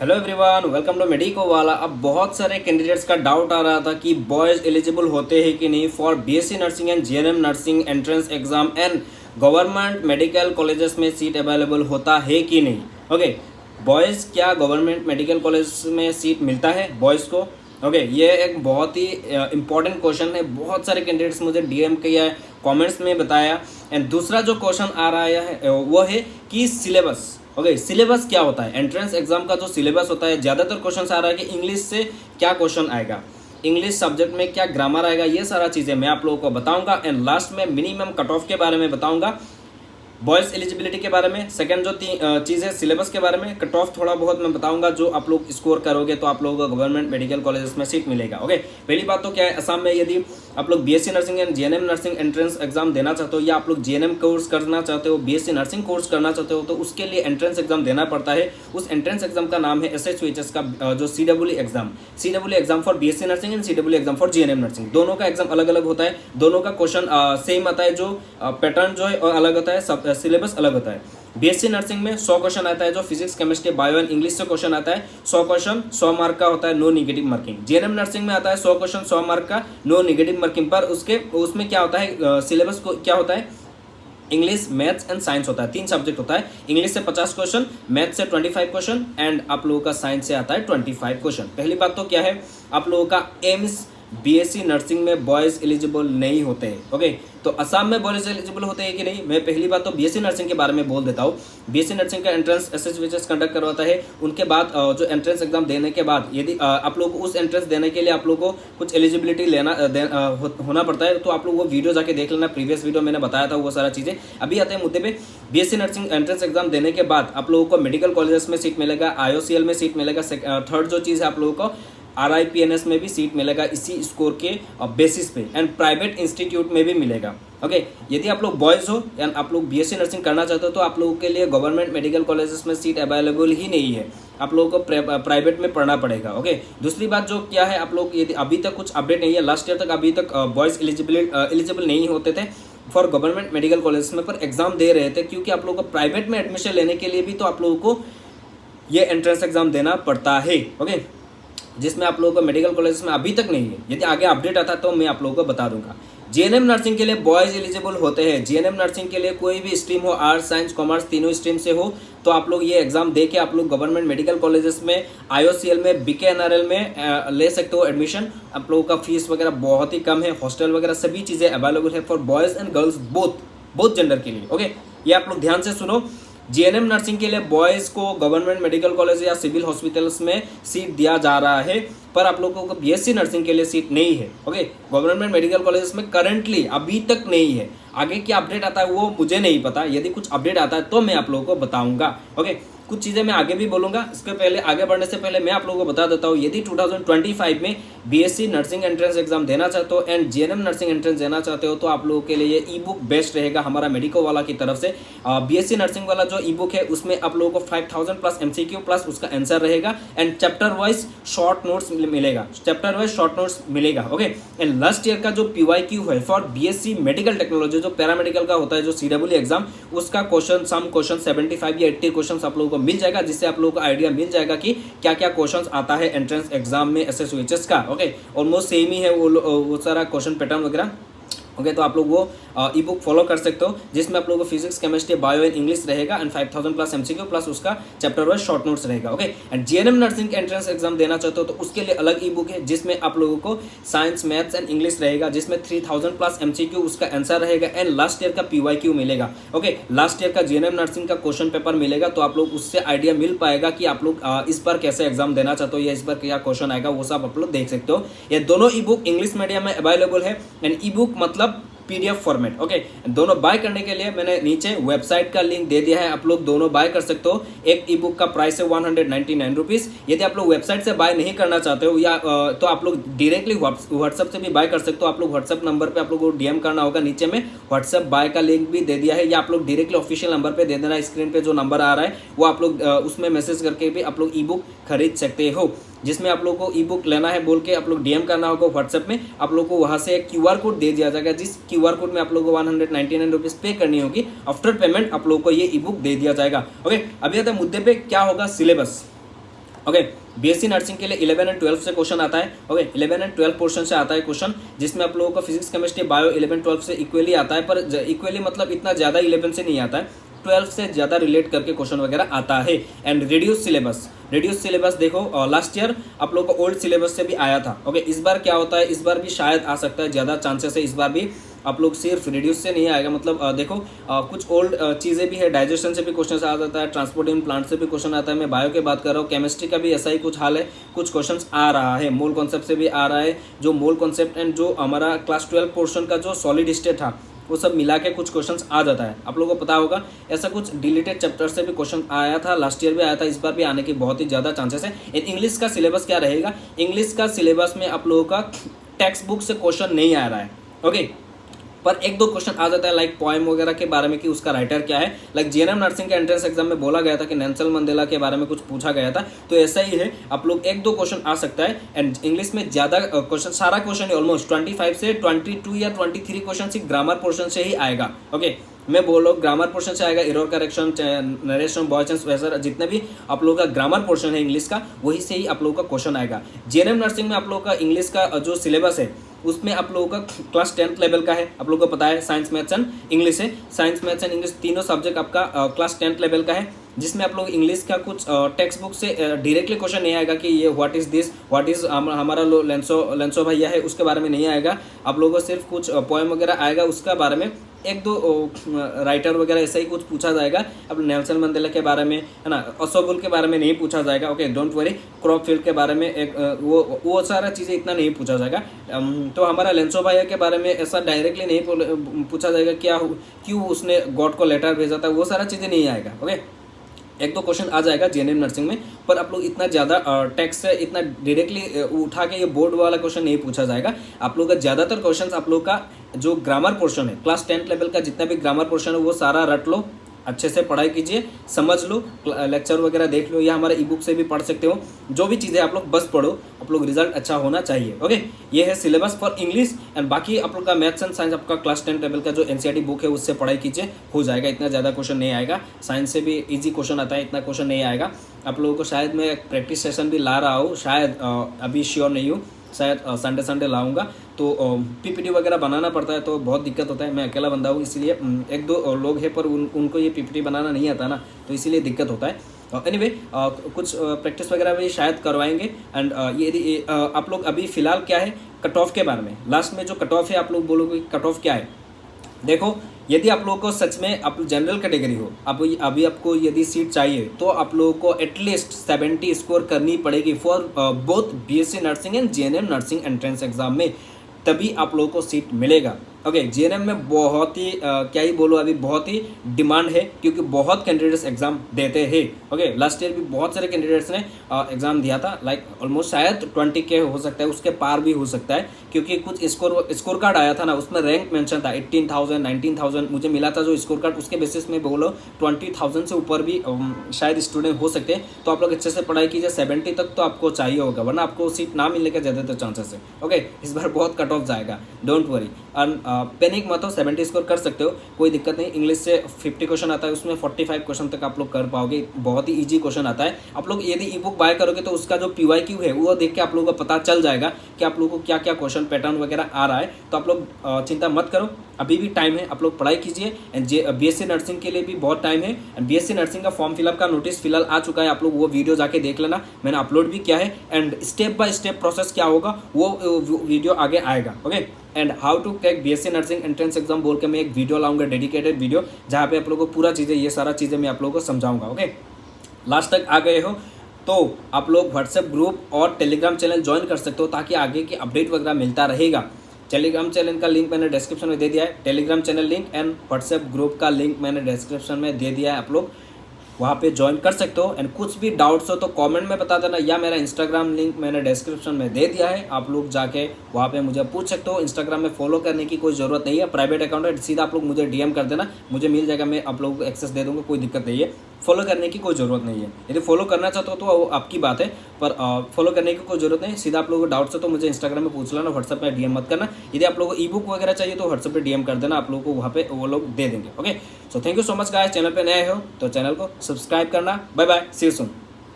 Hello everyone, welcome to Medico Wala. अब बहुत सारे कैंडिडेट्स का डाउट आ रहा था कि बॉयज़ एलिजिबल होते हैं कि नहीं for BSc nursing and GNM nursing entrance exam and government medical colleges में सीट अवेलेबल होता है कि नहीं। ओके, बॉयज़ क्या गवर्नमेंट मेडिकल कॉलेज में सीट मिलता है बॉयज़ को? ओके, ये एक बहुत ही इंपॉर्टेंट क्वेश्चन है। बहुत सारे कैंडिडेट्स मुझे डीएम किया है, कमेंट्स में बताया। एंड दूसरा जो क्वेश्चन आ रहा है वो है कि सिलेबस। ओके, सिलेबस क्या होता है? एंट्रेंस एग्जाम का जो सिलेबस होता है, ज़्यादातर क्वेश्चन आ रहा है कि इंग्लिश से क्या क्वेश्चन आएगा, इंग्लिश सब्जेक्ट में क्या ग्रामर आएगा, ये सारा चीज़ें मैं आप लोगों को बताऊंगा। एंड लास्ट में मिनिमम कट ऑफ के बारे में बताऊंगा, बॉयज़ एलिजिबिलिटी के बारे में, सेकंड जो चीज़ है सिलेबस के बारे में, कट ऑफ थोड़ा बहुत मैं बताऊंगा। जो आप लोग स्कोर करोगे तो आप लोगों को गवर्नमेंट मेडिकल कॉलेजेस में सीट मिलेगा। ओके, पहली बात तो क्या है, असम में यदि आप लोग BSc nursing and GNM nursing entrance exam देना चाहते हो, या आप लोग जीएनएम कोर्स करना चाहते हो, बीएससी नर्सिंग कोर्स करना चाहते हो, तो उसके लिए एंट्रेंस एग्जाम देना पड़ता है। उस एंट्रेंस एग्जाम का नाम है SHUHS का जो CEE exam for BSc nursing and CEE exam for GNM nursing. दोनों का एग्जाम अलग अलग होता है, दोनों का क्वेश्चन सेम आता है, जो पैटर्न जो है अलग होता है, सिलेबस अलग होता है। बीएससी नर्सिंग में 100 क्वेश्चन आता है, जो physics chemistry bio and English से क्वेश्चन आता है। 100 क्वेश्चन 100 मार्क का होता है, no negative marking. GNM nursing में आता है 100 क्वेश्चन 100 मार्क का, नो निगेटिव मार्किंग। पर उसमें क्या होता है, सिलेबस को क्या होता है, इंग्लिश, मैथ्स एंड साइंस होता है, 3 सब्जेक्ट होता है। इंग्लिश से 50 क्वेश्चन, मैथ्स से 25 क्वेश्चन एंड आप लोगों का साइंस से आता है 25 क्वेश्चन। पहली बात तो क्या है, आप लोगों का एम्स बीएससी नर्सिंग में बॉयज़ एलिजिबल नहीं होते हैं। ओके, तो असम में बॉयज़ एलिजिबल होते हैं कि नहीं, मैं पहली बात तो बीएससी नर्सिंग के बारे में बोल देता हूँ। बीएससी नर्सिंग का एंट्रेंस SHUHS कंडक्ट करवाता है। उनके बाद जो एंट्रेंस एग्जाम देने के बाद यदि आप लोग उस एंट्रेंस देने के लिए आप लोग को कुछ एलिजिबिलिटी होना पड़ता है, तो आप लोग वो वीडियो जाके देख लेना। प्रीवियस वीडियो मैंने बताया था वो सारा चीज़ें। अभी आते हैं मुद्दे पे। बीएससी नर्सिंग एंट्रेंस एग्जाम देने के बाद आप लोगों को मेडिकल कॉलेजेस में सीट मिलेगा, IOCL में सीट मिलेगा। थर्ड जो चीज़ है, आप लोगों को RIPNS में भी सीट मिलेगा इसी स्कोर के बेसिस पे, एंड प्राइवेट इंस्टीट्यूट में भी मिलेगा। ओके, यदि आप लोग बॉयज़ हो एंड आप लोग बीएससी नर्सिंग करना चाहते हो, तो आप लोगों के लिए गवर्नमेंट मेडिकल कॉलेजेस में सीट अवेलेबल ही नहीं है, आप लोगों को प्राइवेट में पढ़ना पड़ेगा। ओके, दूसरी बात जो क्या है, आप लोग यदि अभी तक कुछ अपडेट नहीं है, लास्ट ईयर तक अभी तक बॉयज़ एलिजिबल नहीं होते थे फॉर गवर्नमेंट मेडिकल कॉलेज में, पर एग्जाम दे रहे थे, क्योंकि आप लोगों को प्राइवेट में एडमिशन लेने के लिए भी तो आप लोगों को ये एंट्रेंस एग्जाम देना पड़ता है। ओके, जिसमें आप लोगों को मेडिकल कॉलेज में अभी तक नहीं है। यदि आगे अपडेट आता है तो मैं आप लोगों को बता दूंगा। जीएनएम नर्सिंग के लिए बॉयज़ एलिजिबल होते हैं। जीएनएम नर्सिंग के लिए कोई भी स्ट्रीम हो, आर्ट्स, साइंस, कॉमर्स, तीनों स्ट्रीम से हो, तो आप लोग ये एग्जाम दे के आप लोग गवर्नमेंट मेडिकल कॉलेजेस में, IOCL में, BKNRL में ले सकते हो एडमिशन। आप लोगों का फीस वगैरह बहुत ही कम है, हॉस्टल वगैरह सभी चीज़ें अवेलेबल है for boys and girls both gender के लिए। ओके, ये आप लोग ध्यान से सुनो। जीएनएम नर्सिंग के लिए बॉयज़ को गवर्नमेंट मेडिकल कॉलेज या सिविल हॉस्पिटल्स में सीट दिया जा रहा है, पर आप लोगों को बीएससी नर्सिंग के लिए सीट नहीं है। ओके, गवर्नमेंट मेडिकल कॉलेज में करंटली अभी तक नहीं है। आगे क्या अपडेट आता है वो मुझे नहीं पता, यदि कुछ अपडेट आता है तो मैं आप लोगों को बताऊंगा। ओके, कुछ चीज़ें मैं आगे भी बोलूंगा। इसके पहले आगे बढ़ने से पहले मैं आप लोगों को बता देता हूँ, यदि 2025 में बीएससी नर्सिंग एंट्रेंस एग्जाम देना चाहते हो एंड जीएनएम नर्सिंग एंट्रेंस देना चाहते हो, तो आप लोगों के लिए ये ई बुक बेस्ट रहेगा हमारा मेडिको वाला की तरफ से। बीएससी नर्सिंग वाला जो ई बुक है उसमें आप लोगों को 5000 प्लस MCQ प्लस उसका आंसर रहेगा, and chapter wise short notes मिलेगा। ओके, एंड लास्ट ईयर का जो PYQ है फॉर बीएससी मेडिकल टेक्नोलॉजी, जो पैरामेडिकल का होता है, जो CEE एग्जाम, उसका क्वेश्चन 75 या 80 क्वेश्चन आप लोगों को मिल जाएगा, जिससे आप लोगों को आइडिया मिल जाएगा कि क्या क्या क्वेश्चंस आता है एंट्रेंस एग्जाम में SHUHS का। ओके, ऑलमोस्ट सेम ही है वो सारा क्वेश्चन पैटर्न वगैरह। ओके, तो आप लोग वो ई बुक फॉलो कर सकते हो, जिसमें आप लोगों को physics, chemistry, bio and English रहेगा, एंड 5000 प्लस MCQ प्लस उसका चैप्टर वाइज शॉर्ट नोट्स रहेगा। Okay, and GNM nursing entrance exam देना चाहते हो तो उसके लिए अलग ई बुक है, जिसमें आप लोगों को साइंस, मैथ्स एंड इंग्लिश रहेगा, जिसमें 3000 प्लस MCQ उसका आंसर रहेगा, एंड लास्ट ईयर का PYQ मिलेगा। ओके, लास्ट ईयर का जीएनएम नर्सिंग का क्वेश्चन पेपर मिलेगा, तो आप लोग उससे आइडिया मिल पाएगा कि आप लोग इस बार कैसे एग्जाम देना चाहते हो या इस बार क्या क्वेश्चन आएगा, वो सब आप लोग देख सकते हो। ये दोनों ई बुक इंग्लिश मीडियम में अवेलेबल है, एंड ई बुक मतलब PDF फॉर्मेट। ओके, दोनों बाय करने के लिए मैंने नीचे वेबसाइट का लिंक दे दिया है, आप लोग दोनों बाय कर सकते हो। एक ई बुक का प्राइस है 199 रुपीज़। यदि आप लोग वेबसाइट से बाय नहीं करना चाहते हो या तो आप लोग डायरेक्टली व्हाट्सएप से भी बाय कर सकते हो। आप लोग व्हाट्सएप नंबर पे आप लोग को DM करना होगा, नीचे में व्हाट्सएप बाय का लिंक भी दे दिया है, या आप लोग डायरेक्टली ऑफिशियल नंबर पे दे देना। स्क्रीन पे जो नंबर आ रहा है वो आप लोग उसमें मैसेज करके भी आप लोग ई बुक खरीद सकते हो। जिसमें आप लोग को ई बुक लेना है बोल के आप लोग DM करना होगा व्हाट्सएप में, आप लोग को वहाँ से एक QR कोड दे दिया जाएगा, जिस QR कोड में आप लोग को 199 रुपीज़ पे करनी होगी। आफ्टर पेमेंट आप लोग को ये ई बुक दे दिया जाएगा। ओके, अभी आते हैं मुद्दे पे, क्या होगा सिलेबस। ओके। बीएससी नर्सिंग के लिए 11 एंड 12 से क्वेश्चन आता है। ओके, 11 एंड 12 पोर्शन से आता है क्वेश्चन, जिसमें आप लोगों को फिजिक्स केमिस्ट्री बायो 11 12 से इक्वली आता है, पर इक्वली मतलब इतना ज़्यादा 11 से नहीं आता है, 12 से ज़्यादा रिलेट करके क्वेश्चन वगैरह आता है। एंड रिड्यूस सिलेबस देखो लास्ट ईयर आप लोगों को ओल्ड सिलेबस से भी आया था। ओके, इस बार क्या होता है, इस बार भी शायद आ सकता है, ज़्यादा चांसेस है इस बार भी आप लोग सिर्फ रिड्यूस से नहीं आएगा, मतलब देखो कुछ ओल्ड चीज़ें भी है, डाइजेशन से भी क्वेश्चन आ जाता है, ट्रांसपोर्ट इन प्लांट से भी क्वेश्चन आता है, मैं बायो की बात कर रहा हूँ, केमिस्ट्री का भी ऐसा ही कुछ हाल है, कुछ क्वेश्चन आ रहा है, मोल कॉन्सेप्ट से भी आ रहा है, जो मोल कॉन्सेप्ट एंड जो हमारा क्लास 12 पोर्शन का जो सॉलिड स्टेट था वो सब मिला के कुछ क्वेश्चंस आ जाता है। आप लोगों को पता होगा ऐसा कुछ डिलीटेड चैप्टर से भी क्वेश्चन आया था, लास्ट ईयर भी आया था, इस बार भी आने की बहुत ही ज़्यादा चांसेस है। इंग्लिश का सिलेबस क्या रहेगा, इंग्लिश का सिलेबस में आप लोगों का टेक्स्ट बुक से क्वेश्चन नहीं आ रहा है। ओके, पर एक दो क्वेश्चन आ जाता है लाइक पोएम वगैरह के बारे में कि उसका राइटर क्या है। लाइक जीएनएम नर्सिंग के एंट्रेंस एग्जाम में बोला गया था कि नेल्सन मंडेला के बारे में कुछ पूछा गया था, तो ऐसा ही है, आप लोग एक दो क्वेश्चन आ सकता है। एंड इंग्लिश में ज़्यादा क्वेश्चन, सारा क्वेश्चन ऑलमोस्ट 25 से 22 या 23 क्वेश्चन सिर्फ ग्रामर पोर्शन से ही आएगा। ओके, मैं बोल रहा हूँ ग्रामर पोर्शन से आएगा, error correction, narration, by chance वैसा जितने भी आप लोगों का ग्रामर पोर्शन है इंग्लिश का, वही से ही आप लोगों का क्वेश्चन आएगा। जीएनएम नर्सिंग में आप लोगों का इंग्लिश का जो सिलेबस है उसमें आप लोगों का क्लास 10th लेवल का है, आप लोगों को पता है, साइंस मैथ्स एंड इंग्लिश है, साइंस मैथ्स एंड इंग्लिश तीनों सब्जेक्ट आपका क्लास 10th लेवल का है, जिसमें आप लोग इंग्लिश का कुछ टेक्स्ट बुक से डायरेक्टली क्वेश्चन नहीं आएगा कि ये what is this, what is हमारा लेंसो भैया है उसके बारे में नहीं आएगा, आप लोगों को सिर्फ कुछ पोएम वगैरह आएगा, उसका बारे में एक दो राइटर वगैरह ऐसा ही कुछ पूछा जाएगा। अब नेल्सन मंडेला के बारे में है ना, असोबुल के बारे में नहीं पूछा जाएगा। Okay, don't worry, crop field के बारे में एक वो सारा चीज़ें इतना नहीं पूछा जाएगा। तो हमारा लेंसो भैया के बारे में ऐसा डायरेक्टली नहीं पूछा जाएगा क्या क्यों उसने गॉड को लेटर भेजा था, वो सारा चीज़ें नहीं आएगा। ओके, एक दो क्वेश्चन आ जाएगा जीएनएम नर्सिंग में, पर आप लोग इतना ज़्यादा टेक्स्ट से इतना डायरेक्टली उठा के ये बोर्ड वाला क्वेश्चन नहीं पूछा जाएगा। आप लोग का ज़्यादातर क्वेश्चन आप लोग का जो ग्रामर पोर्शन है, क्लास 10th लेवल का जितना भी ग्रामर पोर्शन है वो सारा रट लो, अच्छे से पढ़ाई कीजिए, समझ लो, लेक्चर वगैरह देख लो, या हमारे ई बुक से भी पढ़ सकते हो, जो भी चीज़ें आप लोग बस पढ़ो, आप लोग रिजल्ट अच्छा होना चाहिए। ओके, ये है सिलेबस फॉर इंग्लिश। एंड बाकी आप लोग का मैथ्स एंड साइंस आपका क्लास 10 लेवल का जो एनसीईआरटी बुक है उससे पढ़ाई कीजिए, हो जाएगा, इतना ज़्यादा क्वेश्चन नहीं आएगा। साइंस से भी ईजी क्वेश्चन आता है, इतना क्वेश्चन नहीं आएगा। आप लोगों को शायद मैं प्रैक्टिस सेशन भी ला रहा हूँ, शायद अभी श्योर नहीं हूँ, शायद संडे लाऊंगा, तो पीपीटी वगैरह बनाना पड़ता है तो बहुत दिक्कत होता है, मैं अकेला बंदा हूँ, इसलिए एक दो लोग हैं पर उनको ये पीपीटी बनाना नहीं आता ना, तो इसीलिए दिक्कत होता है। एनीवे कुछ प्रैक्टिस वगैरह भी शायद करवाएंगे। एंड ये आप लोग अभी फ़िलहाल क्या है, कट ऑफ के बारे में, लास्ट में जो कट ऑफ है आप लोग बोलोगे कट ऑफ क्या है। देखो, यदि आप लोगों को सच में आप जनरल कैटेगरी हो, अभी आपको यदि सीट चाहिए तो आप लोगों को एटलीस्ट 70 स्कोर करनी पड़ेगी for both BSc nursing and GNM nursing entrance exam में, तभी आप लोगों को सीट मिलेगा। ओके, जीएनएम में बहुत ही क्या ही बोलो, अभी बहुत ही डिमांड है क्योंकि बहुत कैंडिडेट्स एग्जाम देते हैं। ओके, लास्ट ईयर भी बहुत सारे कैंडिडेट्स ने एग्जाम दिया था, लाइक ऑलमोस्ट शायद 20 के हो सकता है, उसके पार भी हो सकता है, क्योंकि कुछ स्कोर कार्ड आया था ना, उसमें रैंक मेंशन था 18,000 19,000 मुझे मिला था जो स्कोर कार्ड, उसके बेसिस में बोलो 20,000 से ऊपर भी शायद स्टूडेंट हो सकते हैं। तो आप लोग अच्छे से पढ़ाई कीजिए, 70 तक तो आपको चाहिए होगा, वरना आपको सीट ना मिलने के ज़्यादातर चांसेस है। ओके, इस बार बहुत कट ऑफ जाएगा, डोंट वरी, पैनिक मत हो, 70 स्कोर कर सकते हो, कोई दिक्कत नहीं। इंग्लिश से 50 क्वेश्चन आता है, उसमें 45 क्वेश्चन तक आप लोग कर पाओगे, बहुत ही इजी क्वेश्चन आता है। आप लोग यदि ई बुक बाय करोगे तो उसका जो PYQ है वो देख के आप लोगों को पता चल जाएगा कि आप लोगों को क्या क्या क्वेश्चन पैटर्न वगैरह आ रहा है। तो आप लोग चिंता मत करो, अभी भी टाइम है, आप लोग पढ़ाई कीजिए। एंड बीएससी नर्सिंग के लिए भी बहुत टाइम है। एंड बीएससी नर्सिंग का फॉर्म फिलअप का नोटिस फिलहाल आ चुका है, आप लोग वो वीडियो जाके देख लेना, मैंने अपलोड भी किया है। And step by step process क्या होगा वो वीडियो आगे आएगा। Okay, and how to crack BSc nursing entrance exam बोल के मैं एक वीडियो लाऊंगा, डेडिकेटेड वीडियो, जहाँ पे आप लोगों को पूरा चीज़ें, ये सारा चीज़ें मैं आप लोगों को समझाऊंगा। ओके, लास्ट तक आ गए हो तो आप लोग व्हाट्सएप ग्रुप और टेलीग्राम चैनल ज्वाइन कर सकते हो, ताकि आगे की अपडेट वगैरह मिलता रहेगा। टेलीग्राम चैनल का लिंक मैंने डिस्क्रिप्शन में दे दिया है, Telegram channel link and WhatsApp group का लिंक मैंने डिस्क्रिप्शन में दे दिया है, आप लोग वहाँ पे ज्वाइन कर सकते हो। एंड कुछ भी डाउट्स हो तो कमेंट में बता देना, या मेरा इंस्टाग्राम लिंक मैंने डिस्क्रिप्शन में दे दिया है, आप लोग जाके वहाँ पे मुझे पूछ सकते हो। इंस्टाग्राम में फॉलो करने की कोई ज़रूरत नहीं है, प्राइवेट अकाउंट है, सीधा आप लोग मुझे DM कर देना, मुझे मिल जाएगा, मैं आप लोगों को एक्सेस दे दूँगा, कोई दिक्कत नहीं है। फॉलो करने की कोई ज़रूरत नहीं है, यदि फॉलो करना चाहते हो तो वो आपकी बात है, पर फॉलो करने की कोई ज़रूरत नहीं। सीधा आप लोगों को डाउट्स हो तो मुझे इंस्टाग्राम में पूछ लेना, व्हाट्सएप में DM मत करना। यदि आप लोगों को ई बुक वगैरह चाहिए तो व्हाट्सएप पे DM कर देना, आप लोगों को वहाँ पे वो लोग दे देंगे। Okay, so thank you so much guys, channel पे नए हो तो चैनल को सब्सक्राइब करना। Bye bye, see you soon.